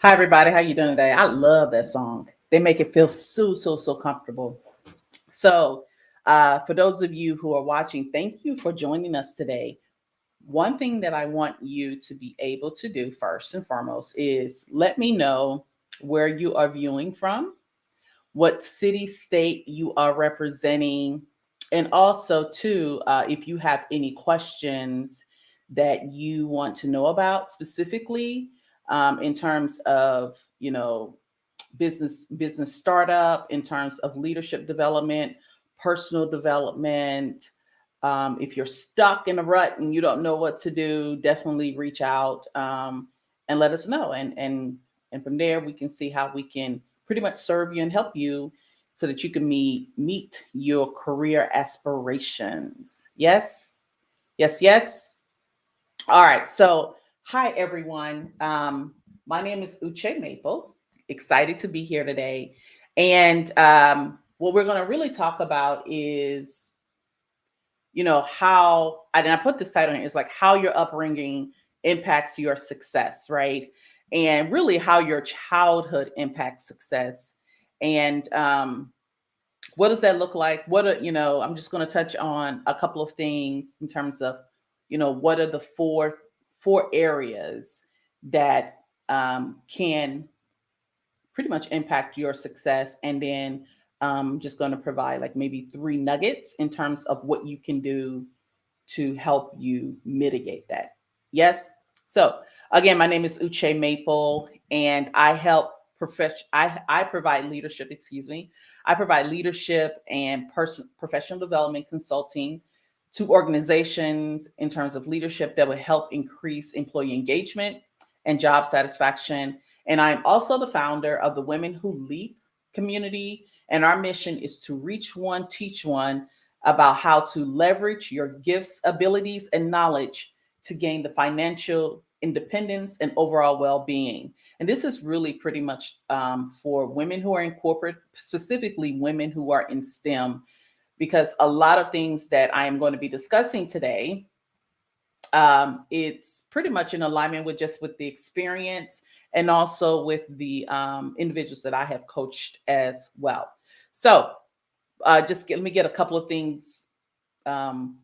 Hi everybody, how you doing today? I love that song. They make it feel so comfortable. So, for those of you who are watching, thank you for joining us today. One thing that I want you to be able to do first and foremost is let me know where you are viewing from, what city, state you are representing, and also too, if you have any questions that you want to know about specifically in terms of business startup, in terms of leadership development, personal development. If you're stuck in a rut and you don't know what to do, definitely reach out and let us know. And from there, we can see how we can pretty much serve you and help you so that you can meet your career aspirations. Yes, yes. All right. So, hi everyone. My name is Uche Maple. Excited to be here today, and what we're going to really talk about is, how and I put this title in is like how your upbringing impacts your success, right? And really how your childhood impacts success, and what does that look like? I'm just going to touch on a couple of things in terms of, what are the four areas that can pretty much impact your success, and then just going to provide like maybe three nuggets in terms of what you can do to help you mitigate that. Yes. So again, my name is Uche Maple, and I provide leadership. Excuse me. I provide leadership and professional development consulting to organizations in terms of leadership that will help increase employee engagement and job satisfaction. And I'm also the founder of the Women Who Leap community. And our mission is to reach one, teach one about how to leverage your gifts, abilities, and knowledge to gain the financial independence and overall well being. And this is really pretty much for women who are in corporate, specifically women who are in STEM, because a lot of things that I am going to be discussing today, it's pretty much in alignment with the experience and also with the individuals that I have coached as well. So let me get a couple of things, um,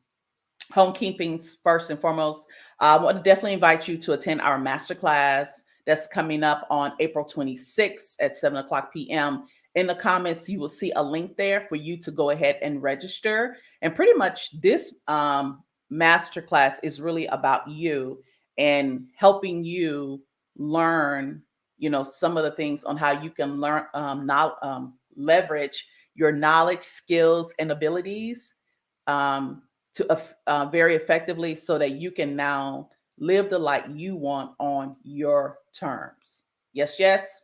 homekeepings first and foremost. I want to definitely invite you to attend our masterclass that's coming up on April 26th at 7 o'clock p.m. In the comments, you will see a link there for you to go ahead and register. And pretty much this masterclass is really about you and helping you learn, some of the things on how you can leverage your knowledge, skills, and abilities um, very effectively so that you can now live the life you want on your terms. Yes.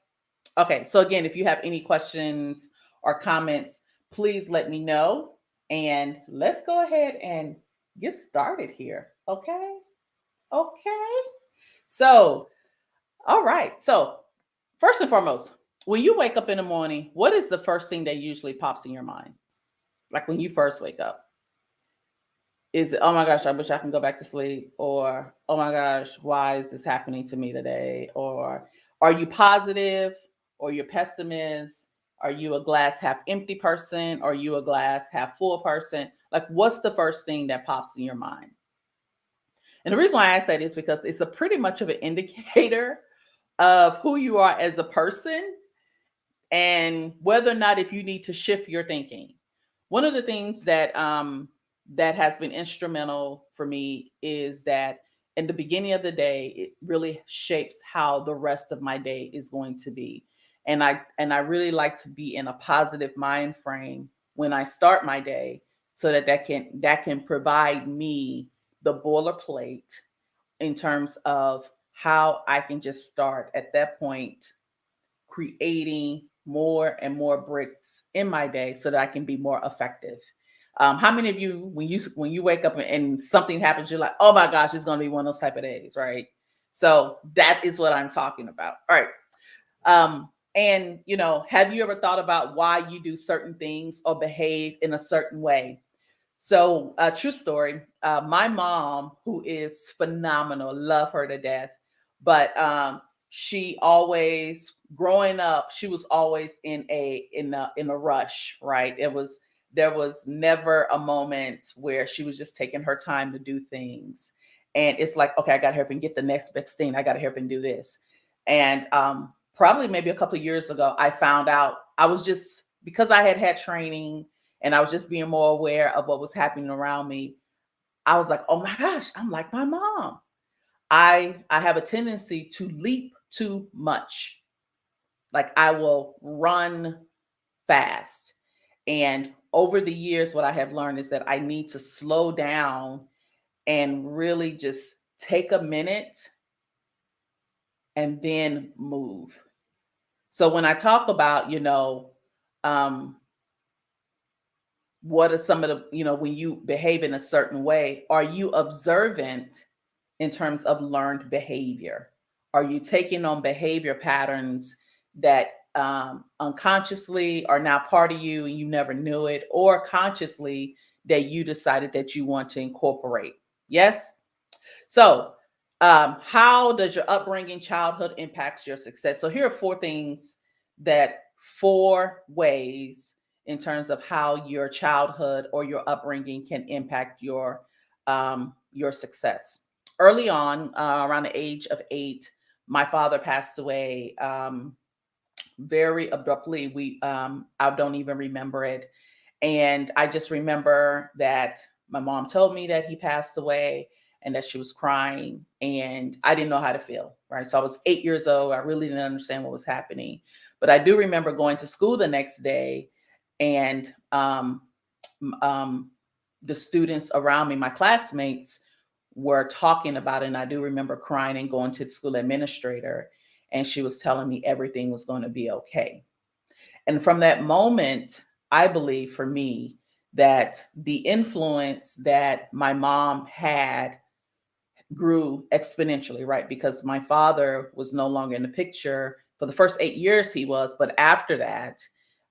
Okay, so again, if you have any questions or comments, please let me know. And let's go ahead and get started here. Okay. So, all right. So, first and foremost, when you wake up in the morning, what is the first thing that usually pops in your mind? Like when you first wake up? Is it, oh my gosh, I wish I can go back to sleep? Or, oh my gosh, why is this happening to me today? Or are you positive or you're pessimist? Are you a glass half empty person? Or are you a glass half full person? Like, what's the first thing that pops in your mind? And the reason why I say this is because it's a pretty much of an indicator of who you are as a person and whether or not if you need to shift your thinking. One of the things that has been instrumental for me is that in the beginning of the day, it really shapes how the rest of my day is going to be. And I really like to be in a positive mind frame when I start my day so that can provide me the boilerplate in terms of how I can just start at that point creating more and more bricks in my day so that I can be more effective. How many of you, when you wake up and something happens, you're like, oh my gosh, it's going to be one of those type of days, right? So that is what I'm talking about. All right. And have you ever thought about why you do certain things or behave in a certain way? So, true story. My mom, who is phenomenal, love her to death, but She always, growing up, she was always in a rush, right? There was never a moment where she was just taking her time to do things. And it's like, okay, I got to help and get the next best thing. I got to help and do this. And probably maybe a couple of years ago, I found out, I was just, because I had had training and I was just being more aware of what was happening around me. I was like, oh my gosh, I'm like my mom. I have a tendency to leap too much. Like I will run fast. And over the years, what I have learned is that I need to slow down and really just take a minute and then move. So when I talk about, um, what are some of the, when you behave in a certain way, are you observant in terms of learned behavior? Are you taking on behavior patterns that unconsciously are now part of you and you never knew it, or consciously that you decided that you want to incorporate? Yes. So, how does your upbringing, childhood impacts your success? So, here are four ways in terms of how your childhood or your upbringing can impact your success. Early on, around the age of 8, my father passed away very abruptly. I don't even remember it, and I just remember that my mom told me that he passed away and that she was crying, and I didn't know how to feel, right? So I was 8 years old. I really didn't understand what was happening. But I do remember going to school the next day, and the students around me, my classmates, were talking about it. And I do remember crying and going to the school administrator, and she was telling me everything was going to be okay. And from that moment, I believe for me that the influence that my mom had grew exponentially, right? Because my father was no longer in the picture. For the first 8 years, he was, but after that,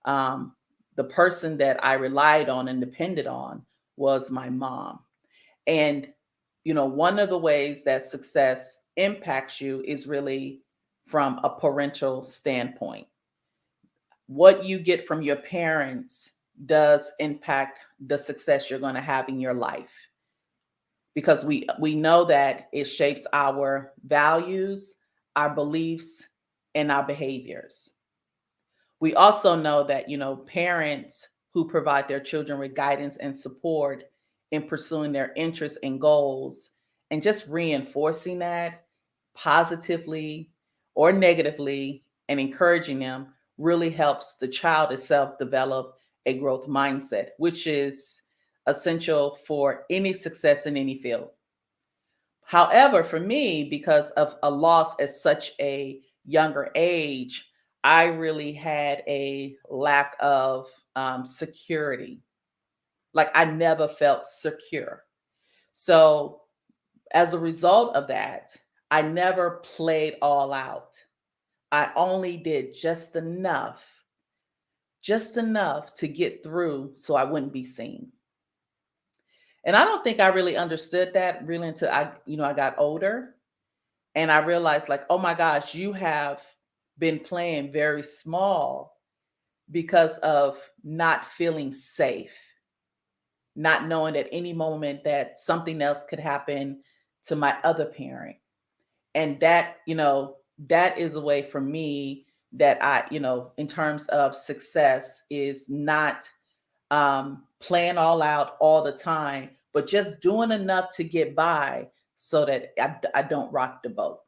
um, the person that I relied on and depended on was my mom. And, one of the ways that success impacts you is really from a parental standpoint. What you get from your parents does impact the success you're going to have in your life, because we know that it shapes our values, our beliefs, and our behaviors. We also know that, parents who provide their children with guidance and support in pursuing their interests and goals, and just reinforcing that positively or negatively and encouraging them, really helps the child itself develop a growth mindset, which is essential for any success in any field. However, for me, because of a loss at such a younger age, I really had a lack of security. Like I never felt secure. So, as a result of that, I never played all out. I only did just enough to get through so I wouldn't be seen. And I don't think I really understood that really until I got older. And I realized, like, oh my gosh, you have been playing very small because of not feeling safe, not knowing at any moment that something else could happen to my other parent. And that is a way for me that in terms of success, is not playing all out all the time, but just doing enough to get by so that I don't rock the boat.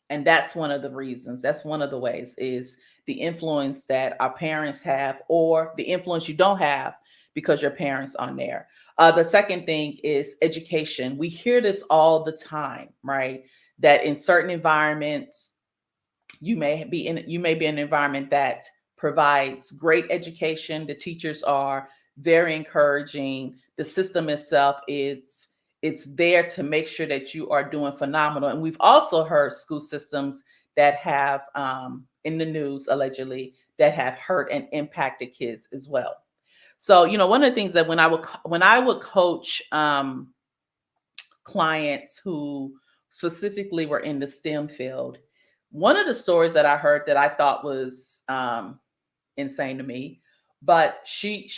And that's one of the reasons, that's one of the ways, is the influence that our parents have, or the influence you don't have because your parents aren't there. The second thing is education. We hear this all the time, right? That in certain environments, you may be in an environment that provides great education. The teachers are very encouraging. The system itself, it's there to make sure that you are doing phenomenal. And we've also heard school systems that have, in the news allegedly, that have hurt and impacted kids as well. So, one of the things that when I would coach clients who specifically were in the STEM field, One of the stories that I heard that I thought was insane to me, but she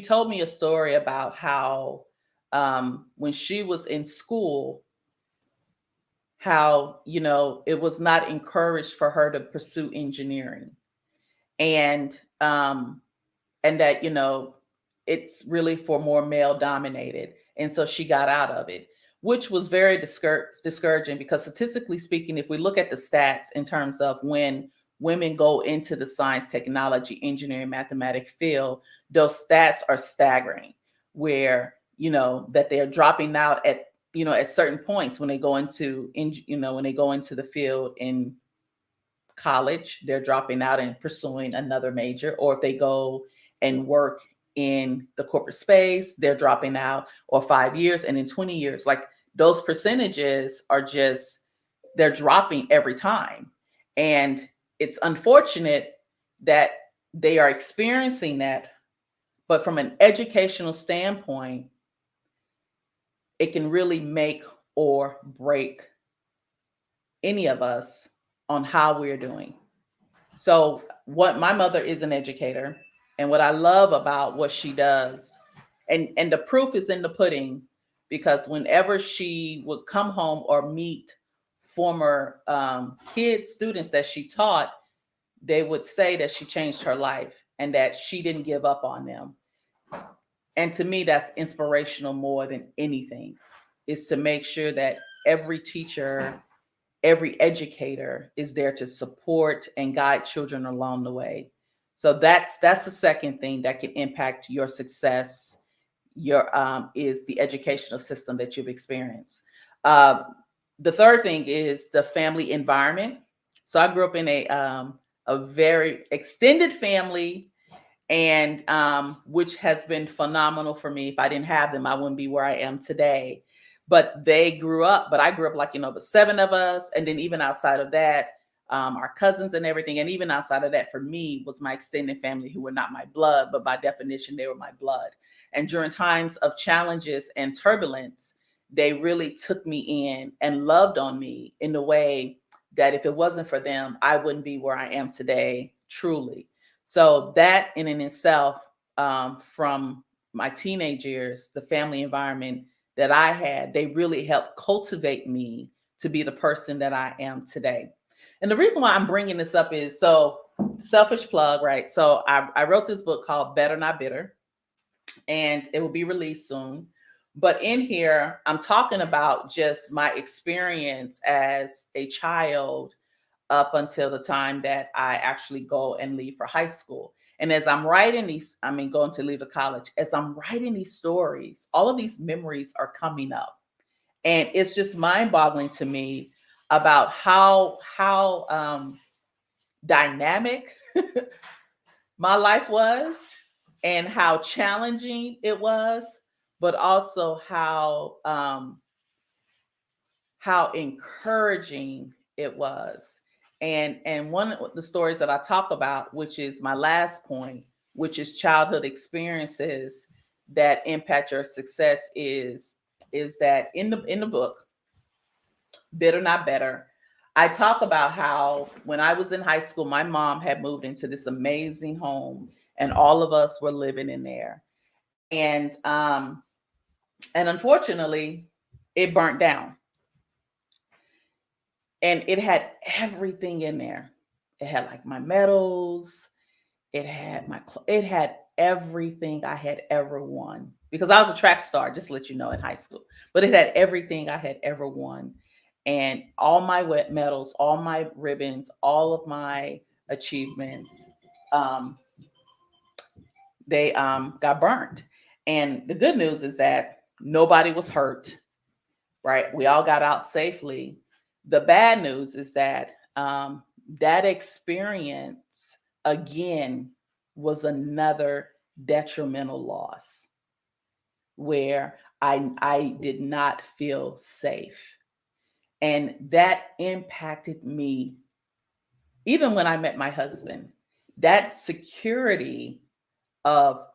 told me a story about how when she was in school, how it was not encouraged for her to pursue engineering, and and that it's really for more male dominated, and so she got out of it, which was very discouraging, because statistically speaking, if we look at the stats in terms of when women go into the science, technology, engineering, mathematics field, those stats are staggering, where that they're dropping out at at certain points when they go into when they go into the field in college, they're dropping out and pursuing another major, or if they go and work in the corporate space, they're dropping out, or 5 years, and in 20 years, like, those percentages are just, they're dropping every time. And it's unfortunate that they are experiencing that, but from an educational standpoint, it can really make or break any of us on how we're doing. So, what my mother is an educator, and what I love about what she does, and the proof is in the pudding, because whenever she would come home or meet former kids, students that she taught, they would say that she changed her life and that she didn't give up on them. And to me, that's inspirational more than anything, is to make sure that every teacher, every educator is there to support and guide children along the way. So that's the second thing that can impact your success. Your is the educational system that you've experienced. Uh, the third thing is the family environment. So I grew up in a very extended family, and which has been phenomenal for me. If I didn't have them, I wouldn't be where I am today. But I grew up, like, the seven of us, and then even outside of that, our cousins and everything, and even outside of that, for me, was my extended family, who were not my blood, but by definition, they were my blood. And during times of challenges and turbulence, they really took me in and loved on me in a way that, if it wasn't for them, I wouldn't be where I am today, truly. So that in and itself, from my teenage years, the family environment that I had, they really helped cultivate me to be the person that I am today. And the reason why I'm bringing this up is, so, selfish plug, right? So I wrote this book called Better Not Bitter, and it will be released soon. But in here, I'm talking about just my experience as a child up until the time that I actually go and leave for high school. And as I'm writing these, I mean, going to leave the college, as I'm writing these stories, all of these memories are coming up. And it's just mind boggling to me about how dynamic my life was, and how challenging it was, but also how encouraging it was. And one of the stories that I talk about, which is my last point, which is childhood experiences that impact your success, is that in the book, Bitter Not Better, I talk about how when I was in high school, my mom had moved into this amazing home, and all of us were living in there. And unfortunately, it burnt down, and it had everything in there. It had, like, my medals. It had everything I had ever won, because I was a track star, just to let you know, in high school. But it had everything I had ever won, and all my wet medals, all my ribbons, all of my achievements. Um, they got burnt. And the good news is that nobody was hurt, right? We all got out safely. The bad news is that that experience, again, was another detrimental loss, where I did not feel safe. And that impacted me even when I met my husband. That security of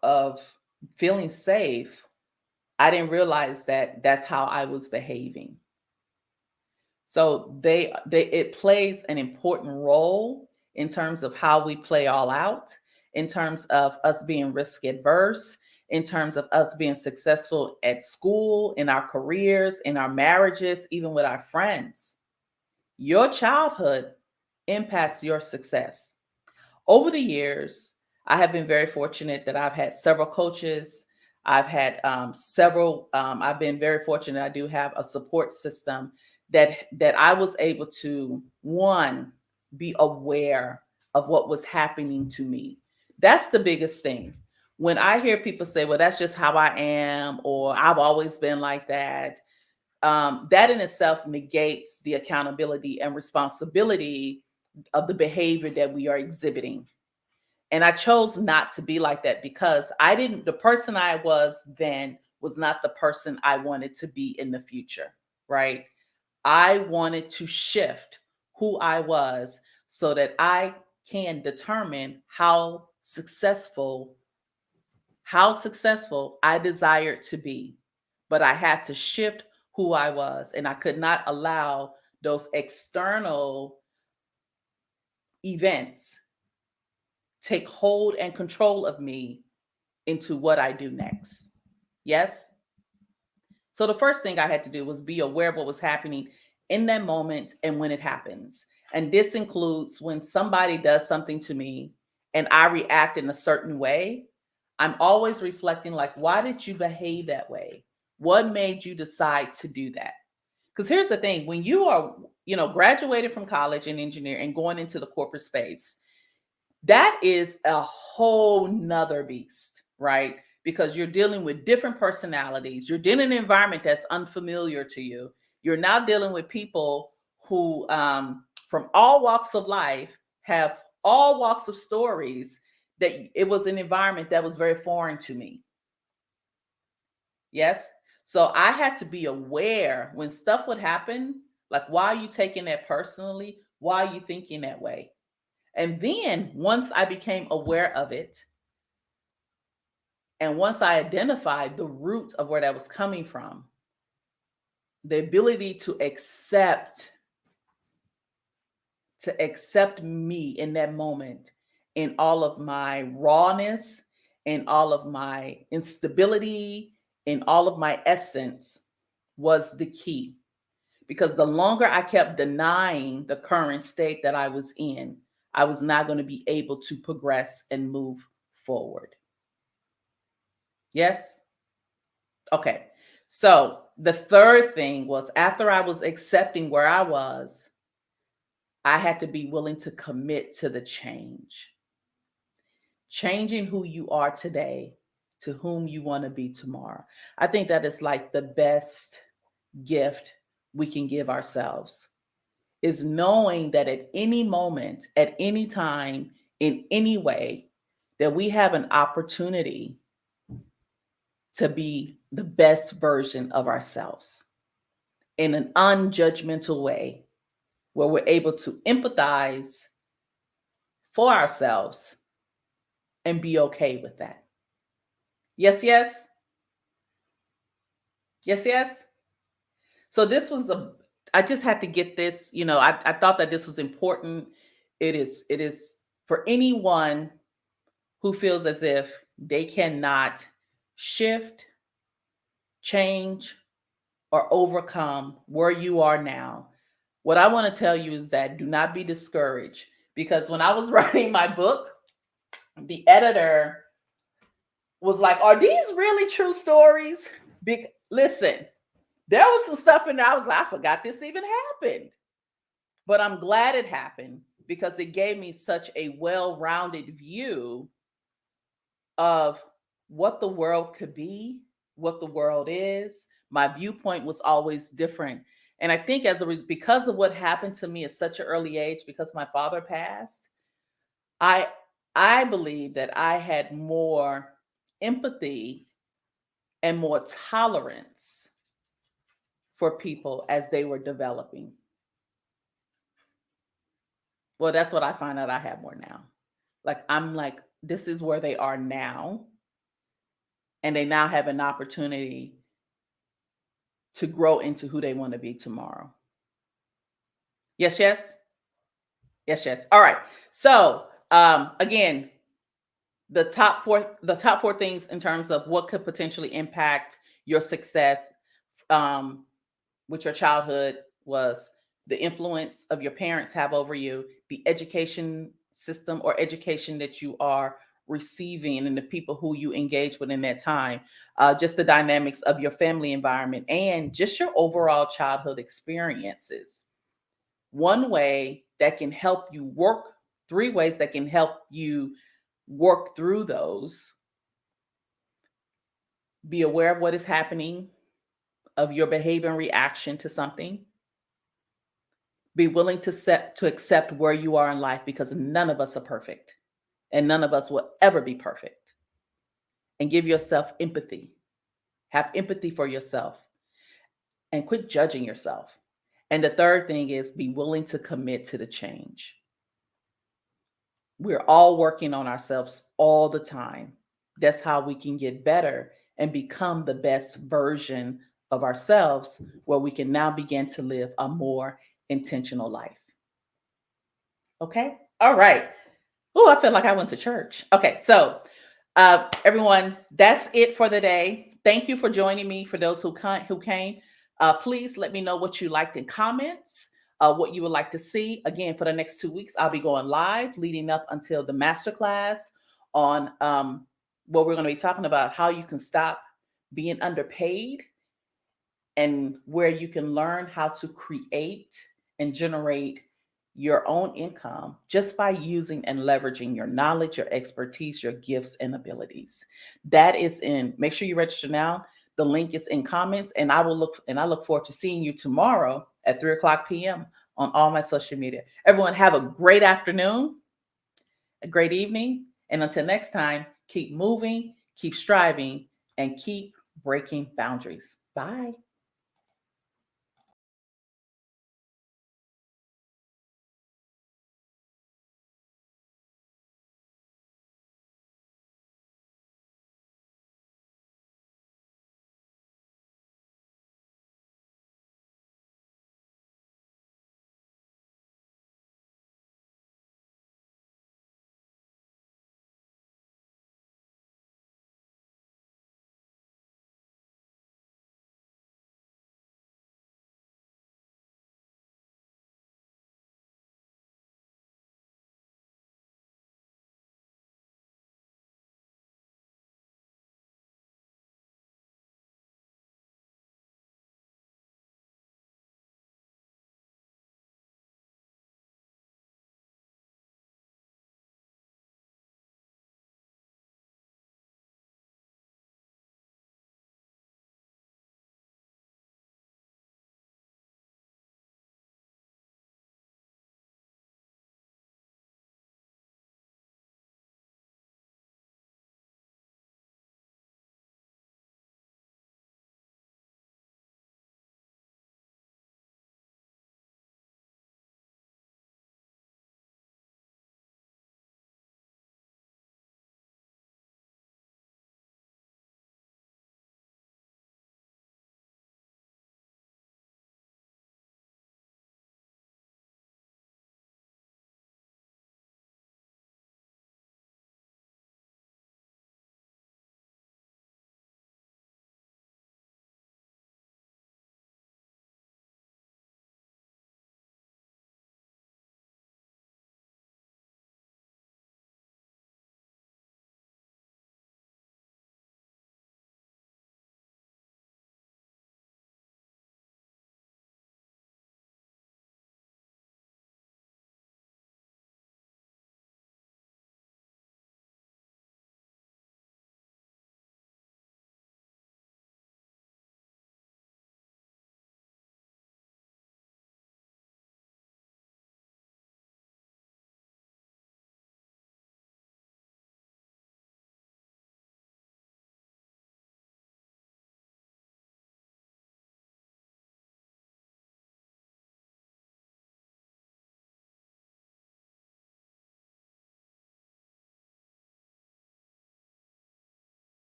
feeling safe, I didn't realize that that's how I was behaving. So they it plays an important role in terms of how we play all out, in terms of us being risk adverse, in terms of us being successful at school, in our careers, in our marriages, even with our friends. Your childhood impacts your success. Over the years, I have been very fortunate that I've had several coaches. I've had I've been very fortunate. I do have a support system that I was able to, one, be aware of what was happening to me. That's the biggest thing. When I hear people say, "Well, that's just how I am," or "I've always been like that," that in itself negates the accountability and responsibility of the behavior that we are exhibiting. And I chose not to be like that because the person I was then was not the person I wanted to be in the future, right? I wanted to shift who I was so that I can determine how successful I desired to be. But I had to shift who I was, and I could not allow those external events take hold and control of me into what I do next. Yes? So the first thing I had to do was be aware of what was happening in that moment and when it happens. And this includes when somebody does something to me and I react in a certain way. I'm always reflecting, like, why did you behave that way? What made you decide to do that? Because here's the thing, when you are, graduated from college and engineer and going into the corporate space, that is a whole nother beast, right? Because you're dealing with different personalities. You're dealing in an environment that's unfamiliar to you. You're now dealing with people who, from all walks of life, have all walks of stories. That it was an environment that was very foreign to me. Yes. So I had to be aware when stuff would happen, like, why are you taking that personally? Why are you thinking that way? And then once I became aware of it, and once I identified the root of where that was coming from, the ability to accept me in that moment, in all of my rawness, in all of my instability, in all of my essence, was the key. Because the longer I kept denying the current state that I was in, I was not going to be able to progress and move forward. Yes? Okay. So the third thing was, after I was accepting where I was, I had to be willing to commit to the change. Changing who you are today to whom you want to be tomorrow. I think that is like the best gift we can give ourselves, is knowing that at any moment, at any time, in any way, that we have an opportunity to be the best version of ourselves in an unjudgmental way, where we're able to empathize for ourselves and be okay with that. Yes, yes, yes, yes. So I just had to get this, I thought that this was important. It is for anyone who feels as if they cannot shift, change, or overcome where you are now. What I want to tell you is that do not be discouraged, because when I was writing my book, the editor was like, "Are these really true stories?" Listen, there was some stuff in there. I was like, "I forgot this even happened." But I'm glad it happened, because it gave me such a well-rounded view of what the world could be, what the world is. My viewpoint was always different. And I think because of what happened to me at such an early age, because my father passed, I I believe that I had more empathy and more tolerance for people as they were developing. Well, that's what I find out I have more now. Like, I'm like, this is where they are now, and they now have an opportunity to grow into who they want to be tomorrow. Yes, yes. Yes, yes. All right. So, again, the top four things in terms of what could potentially impact your success um, with your childhood was the influence of your parents have over you, the education system or education that you are receiving, and the people who you engage with in that time, just the dynamics of your family environment, and just your overall childhood experiences. One way that can help you work, three ways that can help you work through those: be aware of what is happening, of your behavior and reaction to something. Be willing to accept where you are in life, because none of us are perfect and none of us will ever be perfect. And give yourself empathy. Have empathy for yourself and quit judging yourself. And the third thing is be willing to commit to the change. We're all working on ourselves all the time. That's how we can get better and become the best version of ourselves, where we can now begin to live a more intentional life. Okay? All right. Oh, I feel like I went to church. Okay, so everyone, that's it for the day. Thank you for joining me. For those who came, please let me know what you liked in comments, what you would like to see. Again, for the next 2 weeks, I'll be going live leading up until the masterclass on what we're going to be talking about: how you can stop being underpaid, and where you can learn how to create and generate your own income just by using and leveraging your knowledge, your expertise, your gifts and abilities. That is in, make sure you register now. The link is in comments, and I look forward to seeing you tomorrow at 3 o'clock p.m. on all my social media. Everyone have a great afternoon, a great evening, and until next time, keep moving, keep striving, and keep breaking boundaries. Bye.